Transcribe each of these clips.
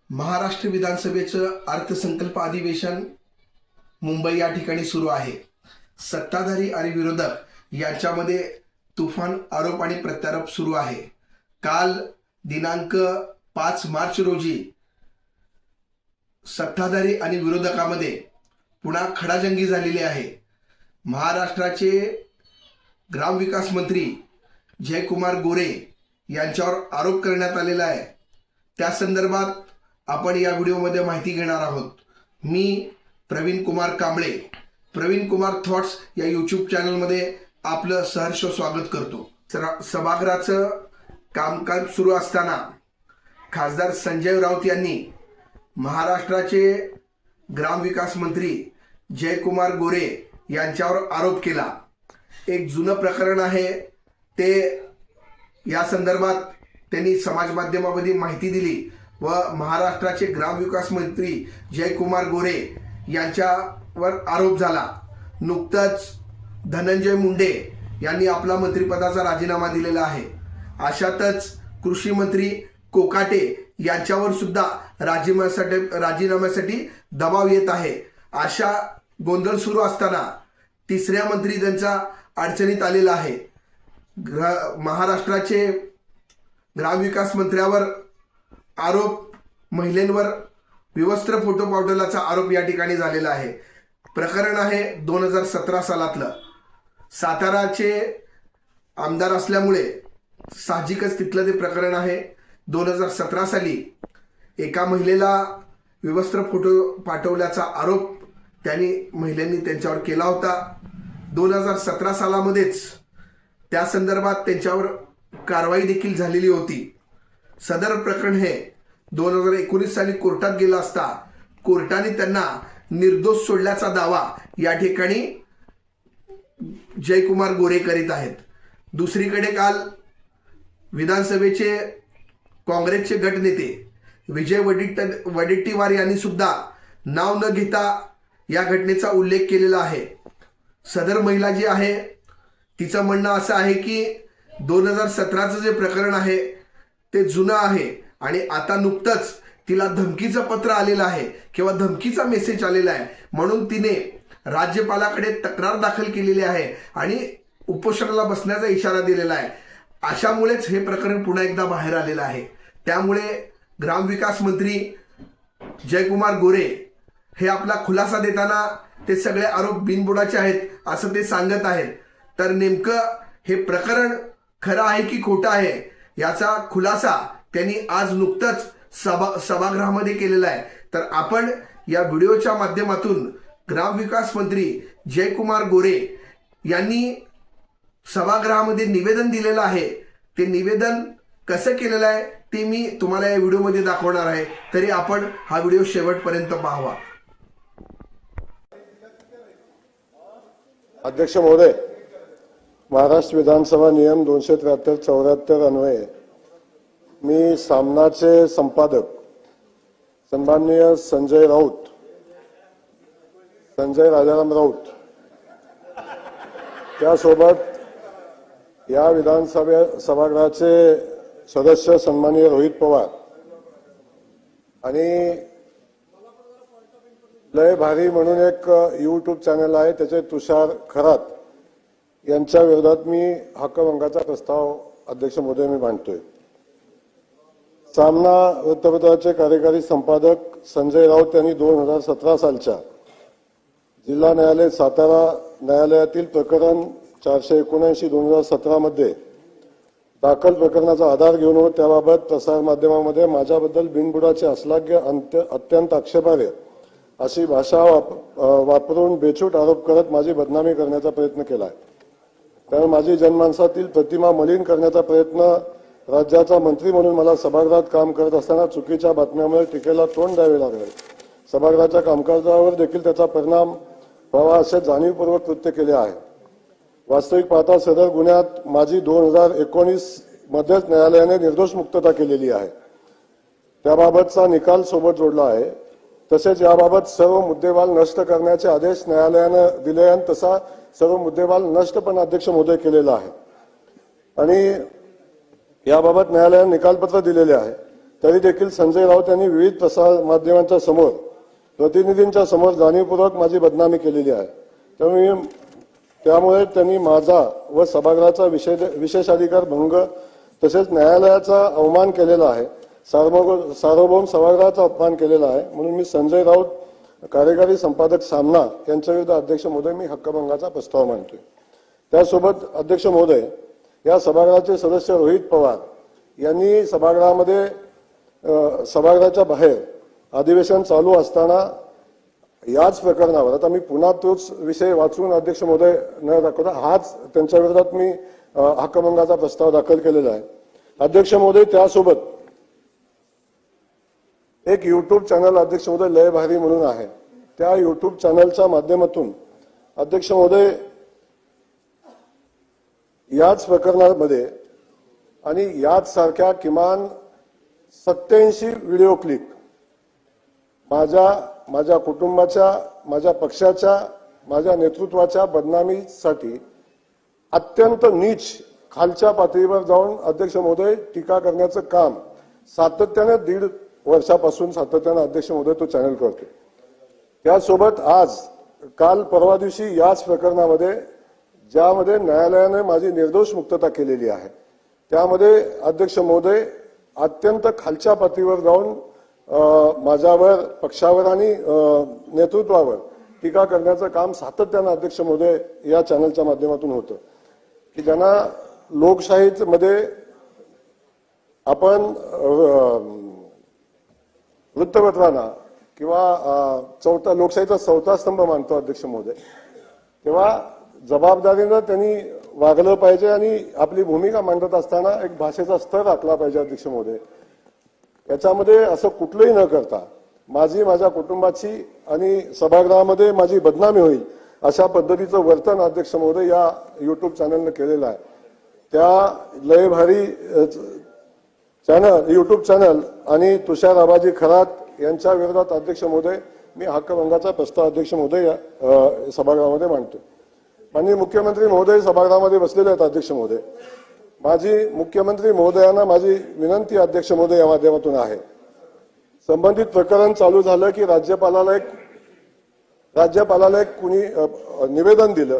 महाराष्ट्र विधानसभेचं अर्थसंकल्प अधिवेशन मुंबई या ठिकाणी सुरू आहे। सत्ताधारी आणि विरोधक यांच्यामध्ये तुफान आरोप आणि प्रत्यारोप सुरू आहे। काल दिनांक 5 मार्च रोजी सत्ताधारी आणि विरोधकांमध्ये पुन्हा खडाजंगी झालेली आहे। महाराष्ट्राचे ग्रामविकास मंत्री जयकुमार गोरे यांच्यावर आरोप करण्यात आलेला आहे। त्या संदर्भात आपण या व्हिडिओमध्ये माहिती घेणार आहोत। मी प्रवीण कुमार कांबळे, प्रवीण कुमार थॉट्स या यूट्यूब चॅनलमध्ये आपलं सहर्ष स्वागत करतो। सभागृहाचं कामकाज सुरू असताना खासदार संजय राऊत यांनी महाराष्ट्राचे ग्रामविकास मंत्री जयकुमार गोरे यांच्यावर आरोप केला। एक जुनं प्रकरण आहे, ते या संदर्भात त्यांनी समाज माध्यमामध्ये माहिती दिली व महाराष्ट्राचे ग्रामविकास मंत्री जयकुमार गोरे यांच्यावर आरोप झाला। नुकतंच धनंजय मुंडे यांनी आपला मंत्रिपदाचा राजीनामा दिलेला आहे। अशातच कृषी मंत्री कोकाटे यांच्यावर सुद्धा राजीनाम्यासाठी दबाव येत आहे। अशा गोंधळ सुरू असताना तिसऱ्या मंत्री त्यांचा अडचणीत आलेला आहे। महाराष्ट्राचे ग्रामविकास मंत्र्यावर आरोप, महिलांवर विवस्त्र फोटो पाठवल्याचा आरोप या ठिकाणी झालेला आहे। प्रकरण आहे 2017 सालातलं। साताराचे आमदार असल्यामुळे साहजिकच तिथलं ते प्रकरण आहे। 2017 साली एका महिलेला विवस्त्र फोटो पाठवल्याचा आरोप महिलांनी त्यांच्यावर केला होता। 2017 सालामध्येच त्या संदर्भात त्यांच्यावर कारवाई देखील झालेली होती। सदर प्रकरण हे 2019 साली कोर्टात गेला असता कोर्टाने त्यांना निर्दोष सोडल्याचा दावा या ठिकाणी जयकुमार गोरे करीत आहेत। दुसरीकडे काल विधानसभेचे काँग्रेसचे गटनेते विजय वडेट्टीवार यांनी सुद्धा नाव न घेता या घटनेचा उल्लेख केलेला आहे। सदर महिला जी आहे तिचं म्हणणं असं आहे की 2017चं जे प्रकरण आहे ते जुनं आहे आणि आता नुकतंच तिला धमकीचं पत्र आलेलं आहे किंवा धमकीचा मेसेज आलेला आहे, म्हणून तिने राज्यपालाकडे तक्रार दाखल केलेली आहे आणि उपोषणाला बसण्याचा इशारा दिलेला आहे। अशामुळेच हे प्रकरण पुन्हा एकदा बाहेर आलेलं आहे। त्यामुळे ग्रामविकास मंत्री जयकुमार गोरे हे आपला खुलासा देताना ते सगळे आरोप बिनबुडाचे आहेत असं ते सांगत आहेत। तर नेमकं हे प्रकरण खरं आहे की खोटं आहे याचा खुलासा त्यांनी आज नुकतंच सभागृहामध्ये केलेला आहे। तर आपण या व्हिडिओच्या माध्यमातून ग्रामविकास मंत्री जयकुमार गोरे यांनी सभागृहामध्ये निवेदन दिलेलं आहे, ते निवेदन कसं केलेलं आहे ते मी तुम्हाला या व्हिडिओमध्ये दाखवणार आहे। तरी आपण हा व्हिडिओ शेवटपर्यंत पाहावा। अध्यक्ष महोदय, महाराष्ट्र विधानसभा नियम 273-74 अन्वये मी सामनाचे संपादक सन्माननीय संजय राजाराम राऊत त्यासोबत या सभागृहाचे सदस्य सन्माननीय रोहित पवार आणि लय भारी म्हणून एक यूट्यूब चॅनल आहे त्याचे तुषार खरात यांच्या विरोधात मी हक्कभंगाचा प्रस्ताव अध्यक्ष महोदय मी मांडतोय। सामना वृत्तपत्राचे कार्यकारी संपादक संजय राऊत यांनी 2017 सालच्या जिल्हा न्यायालय सातारा न्यायालयातील प्रकरण 479/2017 मध्ये दाखल प्रकरणाचा आधार घेऊन व त्याबाबत प्रसारमाध्यमांमध्ये माझ्याबद्दल बिनबुडाचे अश्लाघ्य अत्यंत आक्षेपार्ह अशी भाषा वापरून बेछूट आरोप करत माझी बदनामी करण्याचा प्रयत्न केला आहे। त्यामुळे माझी जनमानसातील प्रतिमा मलिन करण्याचा प्रयत्न, राज्याचा मंत्री म्हणून मला सभागृहात काम करत असताना चुकीच्या बातम्यामुळे टीकेला तोंड द्यावे लागले, सभागृहाच्या कामकाजावर देखील त्याचा परिणाम व्हावा असे जाणीवपूर्वक कृत्य केले आहे। वास्तविक पाहता सदर गुन्ह्यात माझी 2019 मध्येच न्यायालयाने निर्दोष मुक्तता केलेली आहे। त्याबाबतचा निकाल सोबत जोडला आहे। तसेच याबाबत सर्व मुद्देमाल नष्ट करण्याचे आदेश न्यायालयाने दिले आणि तसा सर्व मुद्देमाल नष्ट पण अध्यक्ष महोदय केलेला आहे आणि याबाबत न्यायालयाने निकालपत्र दिलेले आहे। तरी देखील संजय राऊत यांनी विविध प्रसार माध्यमांच्या समोर, प्रतिनिधींच्या समोर जाणीवपूर्वक माझी बदनामी केलेली आहे. त्यामुळे त्यांनी माझा व सभागृहाचा विशेषाधिकार भंग तसेच न्यायालयाचा अवमान केलेला आहे. सार्वभौम सभागृहाचा अपमान केलेला आहे. म्हणून मी संजय राऊत, कार्यकारी संपादक सामना यांच्याविरुद्ध अध्यक्ष महोदय मी हक्कभंगाचा प्रस्ताव मांडतोय. त्यासोबत अध्यक्ष महोदय, या सभागृहाचे सदस्य रोहित पवार यांनी सभागृहाच्या बाहेर अधिवेशन चालू असताना याच प्रकरणावर, आता मी पुन्हा तोच विषय वाचून अध्यक्ष महोदय न दाखवता हाच त्यांच्या विरोधात मी हक्कभंगाचा प्रस्ताव दाखल केलेला आहे. अध्यक्ष महोदय, त्यासोबत एक युट्यूब चॅनल अध्यक्ष महोदय लय भारी म्हणून आहे. त्या युट्यूब चॅनलच्या माध्यमातून अध्यक्ष महोदय याच प्रकरणामध्ये आणि याच सारख्या किमान 87 व्हिडिओ क्लिप माझ्या कुटुंबाच्या, माझ्या पक्षाच्या, माझ्या नेतृत्वाच्या बदनामीसाठी अत्यंत नीच खालच्या पातळीवर जाऊन अध्यक्ष महोदय टीका करण्याचं काम सातत्याने 1.5 वर्षापासून अध्यक्ष महोदय तो चॅनल करतो. त्यासोबत काल परवा दिवशी याच प्रकरणामध्ये ज्यामध्ये न्यायालयाने माझी निर्दोष मुक्तता केलेली आहे, त्यामध्ये अध्यक्ष महोदय अत्यंत खालच्या पातळीवर जाऊन माझ्यावर, पक्षावर आणि नेतृत्वावर टीका करण्याचं काम सातत्यानं अध्यक्ष महोदय या चॅनलच्या माध्यमातून होतं. की ज्यांना लोकशाहीमध्ये आपण वृत्तपत्रांना किंवा लोकशाहीचा चौथा स्तंभ मानतो अध्यक्ष महोदय, तेव्हा जबाबदारीनं त्यांनी वागलं पाहिजे आणि आपली भूमिका मांडत असताना एक भाषेचा स्तर राखला पाहिजे अध्यक्ष महोदय. याच्यामध्ये असं कुठलंही न करता माझ्या कुटुंबाची आणि सभागृहामध्ये माझी बदनामी होईल अशा पद्धतीचं वर्तन अध्यक्ष महोदय या युट्यूब चॅनलने केलेलं आहे. त्या लय भारी युट्यूब चॅनल आणि तुषार आबाजी खरात यांच्या विरोधात अध्यक्ष महोदय मी हक्कभंगाचा प्रस्ताव अध्यक्ष महोदय सभागृहामध्ये मांडतो. माननीय मुख्यमंत्री महोदय सभागृहामध्ये बसलेले आहेत अध्यक्ष महोदय. माझी मुख्यमंत्री महोदयांना माझी विनंती अध्यक्ष महोदय या माध्यमातून आहे, संबंधित प्रकरण चालू झालं की राज्यपालाला एक कुणी निवेदन दिलं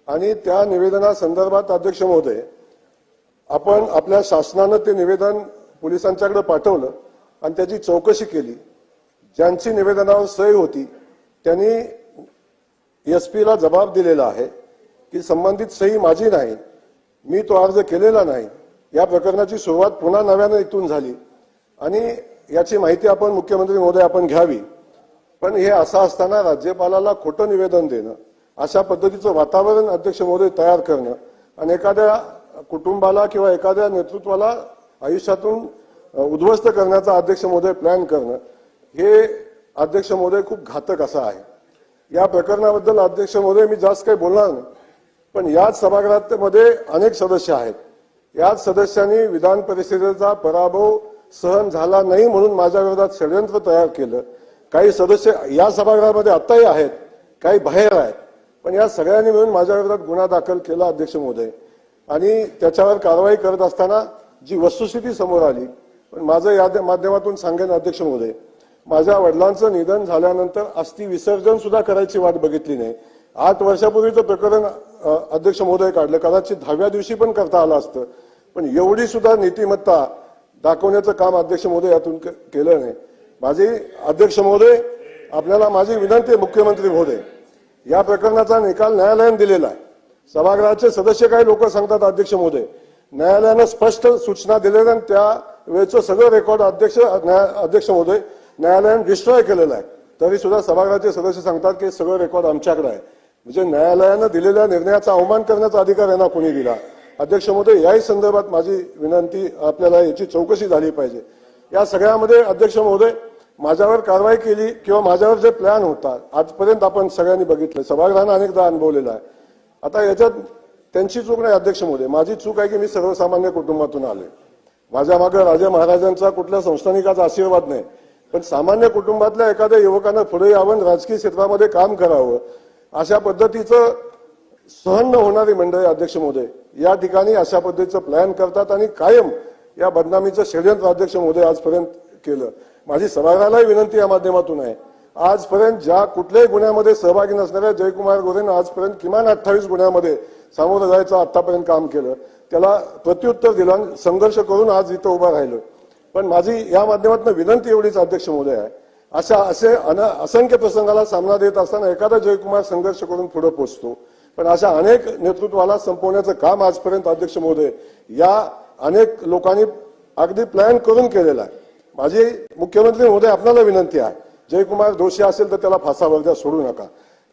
आणि त्या निवेदनासंदर्भात अध्यक्ष महोदय आपण आपल्या शासनानं ते निवेदन पोलिसांच्याकडे पाठवलं आणि त्याची चौकशी केली. ज्यांची निवेदनावर सही होती त्यांनी एसपीला जबाब दिलेला आहे की संबंधित सही माझी नाही, मी तो अर्ज केलेला नाही. या प्रकरणाची सुरुवात पुन्हा नव्यानं इथून झाली आणि याची माहिती आपण मुख्यमंत्री महोदय आपण घ्यावी. पण हे असं असताना राज्यपालाला खोटं निवेदन देणं, अशा पद्धतीचं वातावरण अध्यक्ष महोदय तयार करणं आणि एखाद्या कुटुंबाला किंवा एखाद्या नेतृत्वाला आयुष्यातून उद्ध्वस्त करण्याचा अध्यक्ष महोदय प्लॅन करणं, हे अध्यक्ष महोदय खूप घातक असं आहे. या प्रकरणाबद्दल अध्यक्ष महोदय मी जास्त काही बोलणार नाही, पण याच सभागृहामध्ये अनेक सदस्य आहेत. याच सदस्यांनी विधान परिषदेचा पराभव सहन झाला नाही म्हणून माझ्या विरोधात षडयंत्र तयार केलं. काही सदस्य या सभागृहामध्ये आताही आहेत, काही बाहेर आहेत, पण या सगळ्यांनी मिळून माझ्या विरोधात गुन्हा दाखल केला अध्यक्ष महोदय. आणि त्याच्यावर कारवाई करत असताना जी वस्तुस्थिती समोर आली, पण माझं या माध्यमातून सांगेन अध्यक्ष महोदय, माझ्या वडिलांचं निधन झाल्यानंतर अस्थि विसर्जन सुद्धा करायची वाट बघितली नाही. 8 वर्षापूर्वीचं प्रकरण अध्यक्ष महोदय काढलं, कदाचित 10व्या दिवशी पण करता आलं असतं, पण एवढी सुद्धा नीतिमत्ता दाखवण्याचं काम अध्यक्ष महोदय यातून केलं नाही. माझी अध्यक्ष महोदय आपल्याला माझी विनंती आहे मुख्यमंत्री महोदय, या प्रकरणाचा निकाल न्यायालयाने दिलेला आहे. सभागृहाचे सदस्य काही लोक सांगतात अध्यक्ष महोदय न्यायालयानं स्पष्ट सूचना दिलेल्या, त्या वेळचं सगळं रेकॉर्ड अध्यक्ष महोदय न्यायालयाने डिस्ट्रॉय केलेलं आहे. तरी सुद्धा सभागृहाचे सदस्य सांगतात की सगळं रेकॉर्ड आमच्याकडे आहे. म्हणजे न्यायालयानं दिलेल्या निर्णयाचा अवमान करण्याचा अधिकार यांना कोणी दिला. अध्यक्ष महोदय, याही संदर्भात माझी विनंती, आपल्याला याची चौकशी झाली पाहिजे. या सगळ्यामध्ये अध्यक्ष महोदय माझ्यावर कारवाई केली किंवा माझ्यावर जे प्लॅन होता आजपर्यंत आपण सगळ्यांनी बघितलं, सभागृहानं अनेकदा अनुभवलेला आहे. आता याच्यात त्यांची चूक नाही अध्यक्ष महोदय, माझी चूक आहे की मी सर्वसामान्य कुटुंबातून आलोय. माझ्या मागे राजे महाराजांचा कुठल्या संस्थानिकाचा आशीर्वाद नाही, पण सामान्य कुटुंबातल्या एखाद्या युवकानं पुढे यावं, राजकीय क्षेत्रामध्ये काम करावं, अशा पद्धतीचं सहन न होणारी मंडळी अध्यक्ष महोदय या ठिकाणी अशा पद्धतीचं प्लॅन करतात आणि कायम या बदनामीचं षडयंत्र अध्यक्ष महोदय आजपर्यंत केलं. माझी सभागृहालाही विनंती या माध्यमातून आहे, आजपर्यंत ज्या कुठल्याही गुन्ह्यामध्ये सहभागी नसणाऱ्या जयकुमार गोरेनं आजपर्यंत किमान 28 गुन्ह्यामध्ये सामोरं जायचं आतापर्यंत काम केलं, त्याला प्रत्युत्तर दिलं आणि संघर्ष करून आज इथं उभा राहिलं. पण माझी या माध्यमातून विनंती एवढीच अध्यक्ष महोदय आहे, असे असंख्य प्रसंगाला सामना देत असताना एखादा जयकुमार संघर्ष करून पुढे पोहोचतो, पण अशा अनेक नेतृत्वाला संपवण्याचं काम आजपर्यंत अध्यक्ष महोदय या अनेक लोकांनी अगदी प्लॅन करून केलेला आहे. माझी मुख्यमंत्री महोदय आपल्याला विनंती आहे, जयकुमार दोषी असेल तर त्याला फासावर द्या, सोडू नका.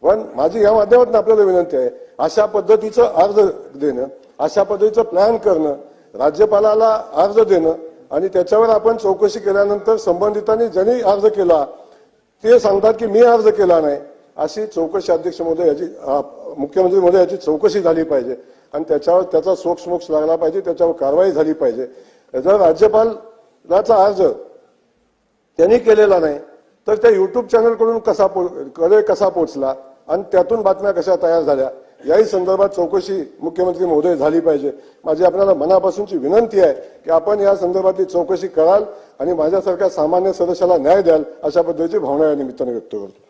पण माझी या माध्यमातून आपल्याला विनंती आहे, अशा पद्धतीचं अर्ज देणं, अशा पद्धतीचं प्लॅन करणं, राज्यपालाला अर्ज देणं आणि त्याच्यावर आपण चौकशी केल्यानंतर संबंधितांनी ज्यांनी अर्ज केला ते सांगतात की मी अर्ज केला नाही, अशी चौकशी अध्यक्ष महोदय याची मुख्यमंत्री महोदय याची चौकशी झाली पाहिजे आणि त्याच्यावर त्याचा सोक्ष लागला पाहिजे, त्याच्यावर कारवाई झाली पाहिजे. जर राज्यपालाचा अर्ज त्यांनी केलेला नाही तर त्या युट्यूब चॅनलकडून कसा पोहोचला आणि त्यातून बातम्या कशा तयार झाल्या याही संदर्भात चौकशी मुख्यमंत्री महोदय झाली पाहिजे. माझी आपल्याला मनापासूनची विनंती आहे की आपण या संदर्भातली चौकशी कराल आणि माझ्यासारख्या सामान्य सदस्याला न्याय द्याल, अशा पद्धतीची भावना या निमित्ताने व्यक्त करतो.